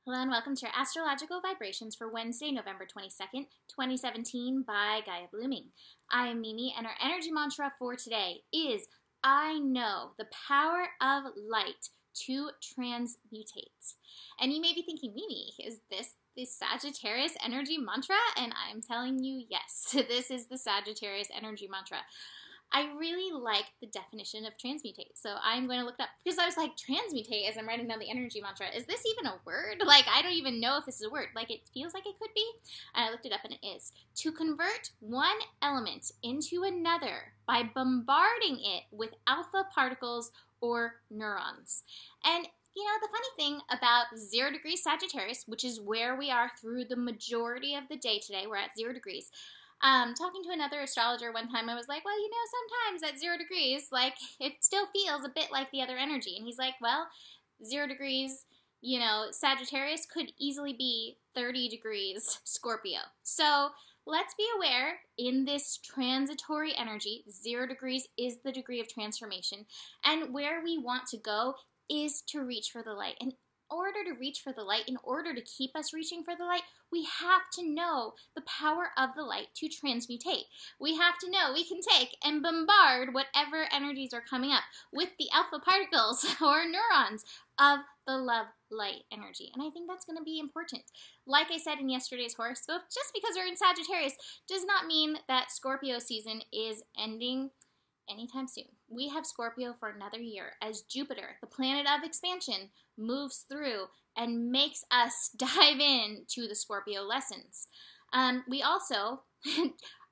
Hello and welcome to your astrological vibrations for Wednesday, November 22nd, 2017 by Gaia Blooming. I am Mimi and our energy mantra for today is I know the power of light to transmutate. And you may be thinking, Mimi, is this the Sagittarius energy mantra? And I'm telling you, yes, this is the Sagittarius energy mantra. I really like the definition of transmutate, so I'm going to look it up, because I was like, transmutate, as I'm writing down the energy mantra, is this even a word? Like, I don't even know if this is a word. Like, it feels like it could be, and I looked it up, and it is. To convert one element into another by bombarding it with alpha particles or neurons. And you know, the funny thing about 0 degrees Sagittarius, which is where we are through the majority of the day today, we're at 0 degrees. Talking to another astrologer one time, I was like, well, you know, sometimes at 0 degrees, like, it still feels a bit like the other energy. And he's like, well, 0 degrees, you know, Sagittarius could easily be 30 degrees Scorpio. So let's be aware, in this transitory energy, 0 degrees is the degree of transformation. And where we want to go is to reach for the light. And in order to reach for the light, in order to keep us reaching for the light, we have to know the power of the light to transmutate. We have to know we can take and bombard whatever energies are coming up with the alpha particles or neurons of the love light energy. And I think that's going to be important. Like I said in yesterday's horoscope, just because we're in Sagittarius does not mean that Scorpio season is ending anytime soon. We have Scorpio for another year as Jupiter, the planet of expansion, moves through and makes us dive in to the Scorpio lessons. We also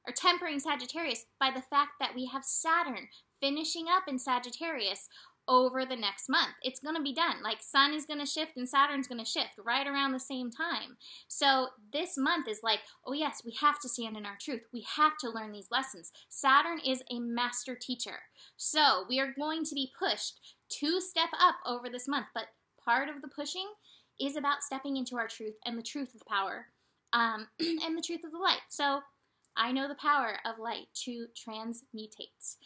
are tempering Sagittarius by the fact that we have Saturn finishing up in Sagittarius over the next month. It's going to be done. Like, Sun is going to shift and Saturn's going to shift right around the same time. So this month is like, oh yes, we have to stand in our truth. We have to learn these lessons. Saturn is a master teacher. So we are going to be pushed to step up over this month. But part of the pushing is about stepping into our truth and the truth of power and the truth of the light. So I know the power of light to transmutate.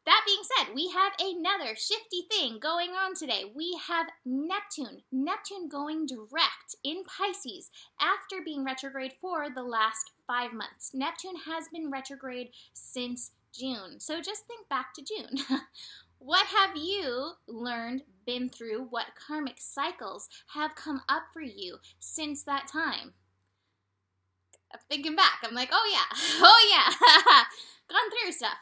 That being said, we have another shifty thing going on today. We have Neptune. Neptune going direct in Pisces after being retrograde for the last 5 months. Neptune has been retrograde since June. So just think back to June. What have you learned, been through? What karmic cycles have come up for you since that time? I'm thinking back. I'm like, oh yeah. Gone through stuff.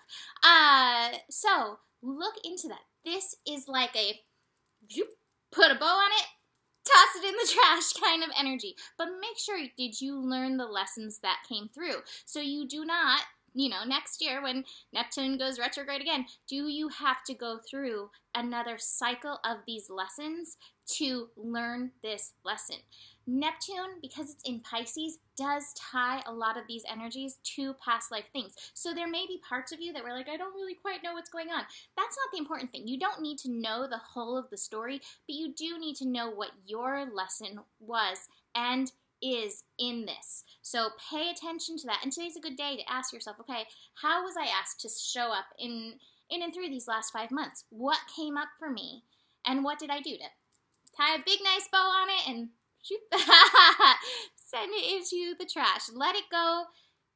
So look into that. This is like a put a bow on it, toss it in the trash kind of energy. But make sure, did you learn the lessons that came through? So you do not, you know, next year when Neptune goes retrograde again, do you have to go through another cycle of these lessons to learn this lesson? Neptune, because it's in Pisces, does tie a lot of these energies to past life things. So there may be parts of you that were like, I don't really quite know what's going on. That's not the important thing. You don't need to know the whole of the story, but you do need to know what your lesson was and is in this. So pay attention to that. And today's a good day to ask yourself, okay, how was I asked to show up in and through these last 5 months? What came up for me? And what did I do to tie a big nice bow on it and send it into the trash? Let it go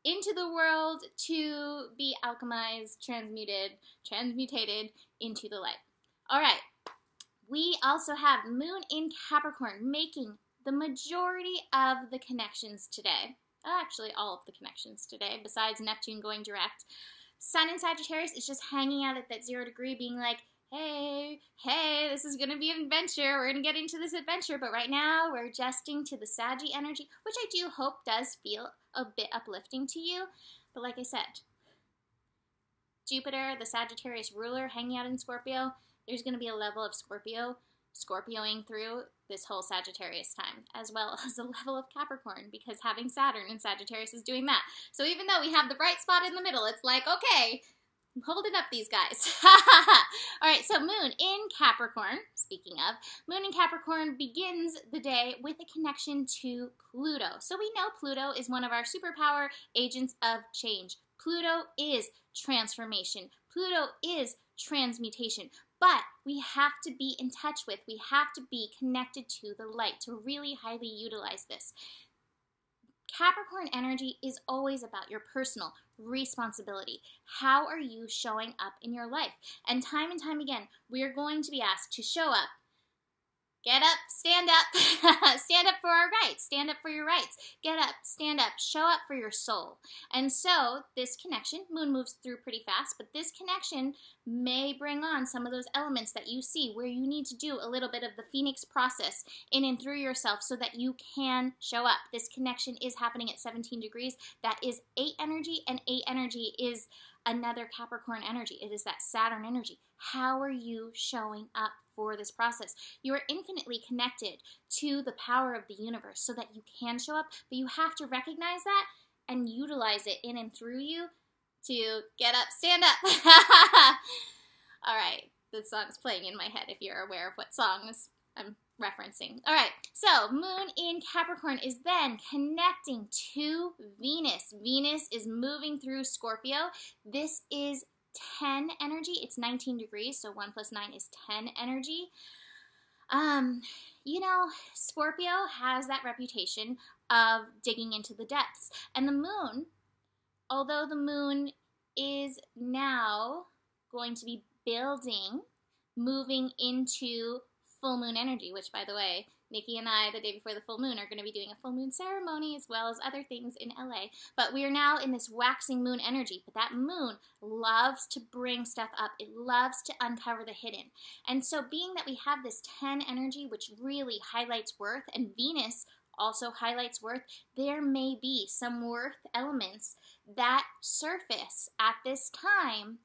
into the world to be alchemized, transmutated into the light. All right. We also have Moon in Capricorn making the majority of the connections today. Actually, all of the connections today, besides Neptune going direct. Sun in Sagittarius is just hanging out at that 0 degree, being like, hey, this is going to be an adventure. We're going to get into this adventure. But right now, we're adjusting to the Saggy energy, which I do hope does feel a bit uplifting to you. But like I said, Jupiter, the Sagittarius ruler, hanging out in Scorpio, there's going to be a level of Scorpioing through this whole Sagittarius time, as well as a level of Capricorn, because having Saturn in Sagittarius is doing that. So even though we have the bright spot in the middle, it's like, okay, I'm holding up these guys. All right, so Moon in Capricorn, speaking of, Moon in Capricorn begins the day with a connection to Pluto. So we know Pluto is one of our superpower agents of change. Pluto is transformation. Pluto is transmutation. But we have to be in touch with, we have to be connected to the light to really highly utilize this. Capricorn energy is always about your personal responsibility. How are you showing up in your life? And time again, we're going to be asked to show up. Get up, stand up, stand up for our rights, stand up for your rights, get up, stand up, show up for your soul. And so this connection, moon moves through pretty fast, but this connection may bring on some of those elements that you see where you need to do a little bit of the phoenix process in and through yourself so that you can show up. This connection is happening at 17 degrees. That is 8 energy, and 8 energy is another Capricorn energy. It is that Saturn energy. How are you showing up for this process? You are infinitely connected to the power of the universe so that you can show up, but you have to recognize that and utilize it in and through you to get up, stand up. All right, this song's playing in my head if you're aware of what songs I'm referencing. All right, so moon in Capricorn is then connecting to Venus. Venus is moving through Scorpio. This is 10 energy. It's 19 degrees, so 1 plus 9 is 10 energy. You know, Scorpio has that reputation of digging into the depths. And the moon, although the moon is now going to be building, moving into full moon energy, which, by the way, Niki and I, the day before the full moon, are going to be doing a full moon ceremony as well as other things in LA. But we are now in this waxing moon energy. But that moon loves to bring stuff up. It loves to uncover the hidden. And so being that we have this 10 energy, which really highlights worth, and Venus also highlights worth, there may be some worth elements that surface at this time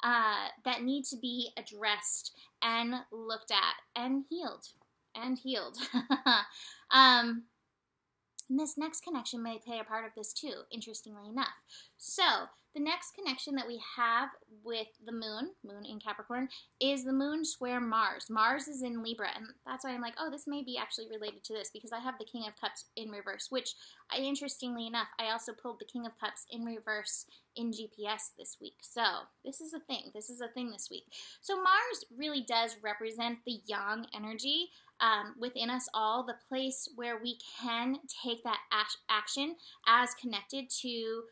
that need to be addressed and looked at and healed. And this next connection may play a part of this too, interestingly enough. So the next connection that we have with the moon in Capricorn, is the moon square Mars. Mars is in Libra, and that's why I'm like, oh, this may be actually related to this, because I have the King of Cups in reverse, which, interestingly enough, I also pulled the King of Cups in reverse in GPS this week. So this is a thing. This is a thing this week. So Mars really does represent the yang energy within us all, the place where we can take that action as connected to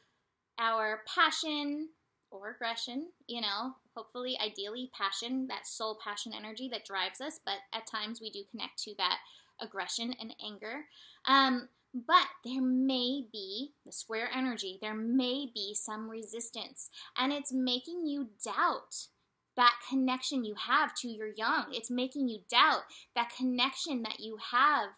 our passion or aggression, hopefully, ideally, passion, that soul passion energy that drives us, but at times we do connect to that aggression and anger. But there may be, the square energy, there may be some resistance, and it's making you doubt that connection you have to your yang. It's making you doubt that connection that you have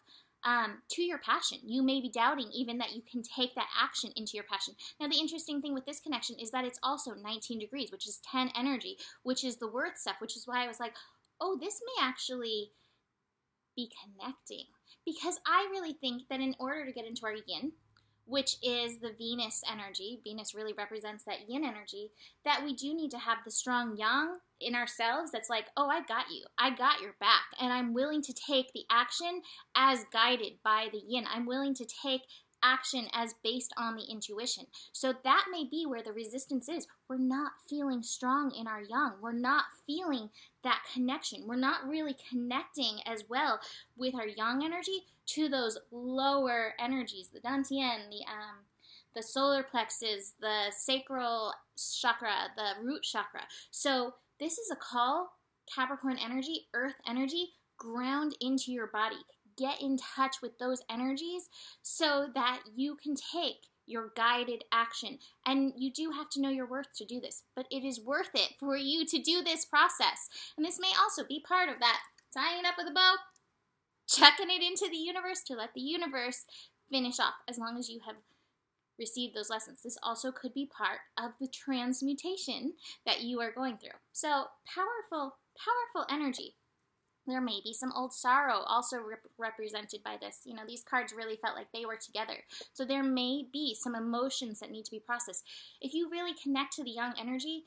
to your passion. You may be doubting even that you can take that action into your passion. Now, the interesting thing with this connection is that it's also 19 degrees, which is 10 energy, which is the worth stuff, which is why I was like, oh, this may actually be connecting. Because I really think that in order to get into our yin, which is the Venus energy, Venus really represents that yin energy, that we do need to have the strong yang in ourselves that's like, oh, I got you. I got your back. And I'm willing to take the action as guided by the yin. I'm willing to take action as based on the intuition. So that may be where the resistance is. We're not feeling strong in our yang. We're not feeling that connection. We're not really connecting as well with our yang energy to those lower energies, the dantian, the solar plexus, the sacral chakra, the root chakra. So this is a call, Capricorn energy, earth energy, ground into your body. Get in touch with those energies so that you can take your guided action. And you do have to know your worth to do this, but it is worth it for you to do this process. And this may also be part of that tying it up with a bow, chucking it into the universe to let the universe finish off, as long as you have received those lessons. This also could be part of the transmutation that you are going through. So powerful energy. There may be some old sorrow also represented by this. These cards really felt like they were together. So there may be some emotions that need to be processed. If you really connect to the yang energy,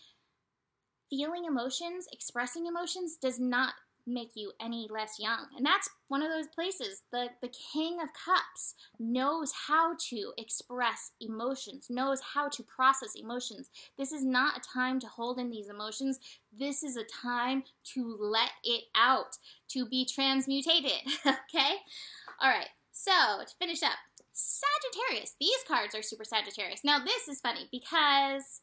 feeling emotions, expressing emotions does not make you any less young. And that's one of those places. The King of Cups knows how to express emotions, knows how to process emotions. This is not a time to hold in these emotions. This is a time to let it out, to be transmutated, okay? All right, so to finish up, Sagittarius. These cards are super Sagittarius. Now, this is funny because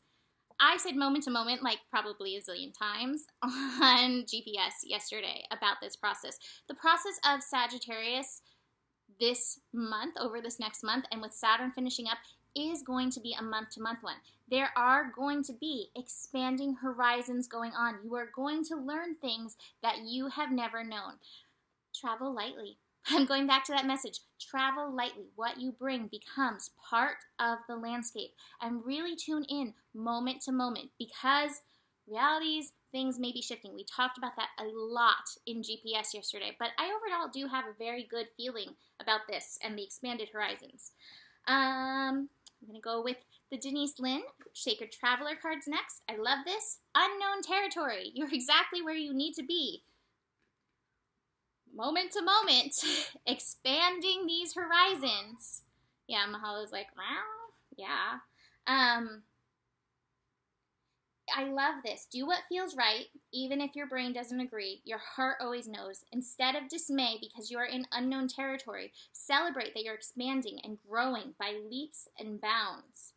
I said moment to moment, like probably a zillion times on GPS yesterday about this process. The process of Sagittarius this month, over this next month, and with Saturn finishing up, is going to be a month-to-month one. There are going to be expanding horizons going on. You are going to learn things that you have never known. Travel lightly. I'm going back to that message. Travel lightly. What you bring becomes part of the landscape. And really tune in moment to moment because realities, things may be shifting. We talked about that a lot in GPS yesterday, but I overall do have a very good feeling about this and the expanded horizons. I'm going to go with the Denise Lynn Sacred Traveler cards next. I love this. Unknown territory. You're exactly where you need to be. Moment to moment, expanding these horizons. Yeah, Mahalo's like, wow, yeah. I love this. Do what feels right, even if your brain doesn't agree. Your heart always knows. Instead of dismay because you are in unknown territory, celebrate that you're expanding and growing by leaps and bounds.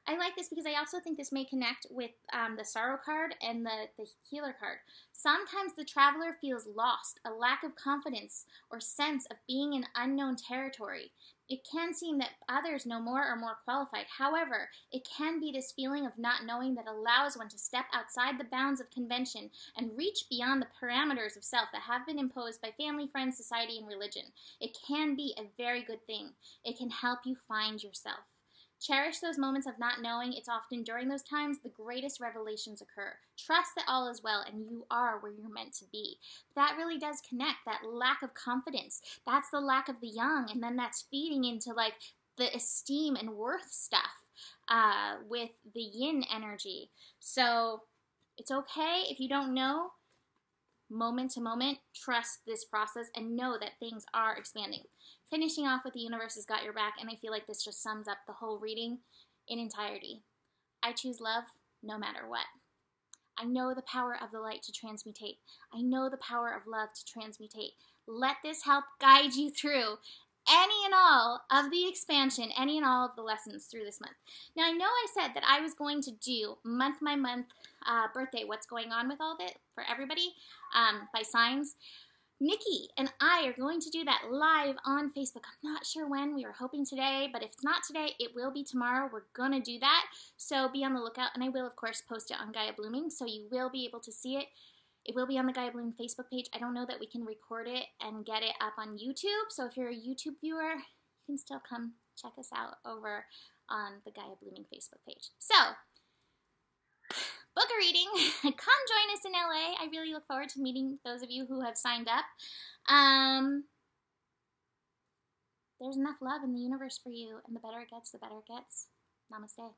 I like this because I also think this may connect with the Sorrow card and the Healer card. Sometimes the traveler feels lost, a lack of confidence or sense of being in unknown territory. It can seem that others know more or more qualified. However, it can be this feeling of not knowing that allows one to step outside the bounds of convention and reach beyond the parameters of self that have been imposed by family, friends, society, and religion. It can be a very good thing. It can help you find yourself. Cherish those moments of not knowing. It's often during those times the greatest revelations occur. Trust that all is well and you are where you're meant to be. That really does connect, that lack of confidence. That's the lack of the young, and then that's feeding into like the esteem and worth stuff with the yin energy. So it's okay if you don't know. Moment to moment, trust this process and know that things are expanding. Finishing off with the universe has got your back, and I feel like this just sums up the whole reading in entirety. I choose love no matter what. I know the power of the light to transmutate. I know the power of love to transmutate. Let this help guide you through any and all of the expansion, any and all of the lessons through this month. Now, I know I said that I was going to do month by month birthday, what's going on with all of it for everybody by signs. Niki and I are going to do that live on Facebook. I'm not sure when. We were hoping today, but if it's not today, it will be tomorrow. We're going to do that, so be on the lookout, and I will, of course, post it on Gaia Blooming, so you will be able to see it. It will be on the Gaia Blooming Facebook page. I don't know that we can record it and get it up on YouTube, so if you're a YouTube viewer, you can still come check us out over on the Gaia Blooming Facebook page. So, book a reading. Come join us in LA. I really look forward to meeting those of you who have signed up. There's enough love in the universe for you, and the better it gets, the better it gets. Namaste.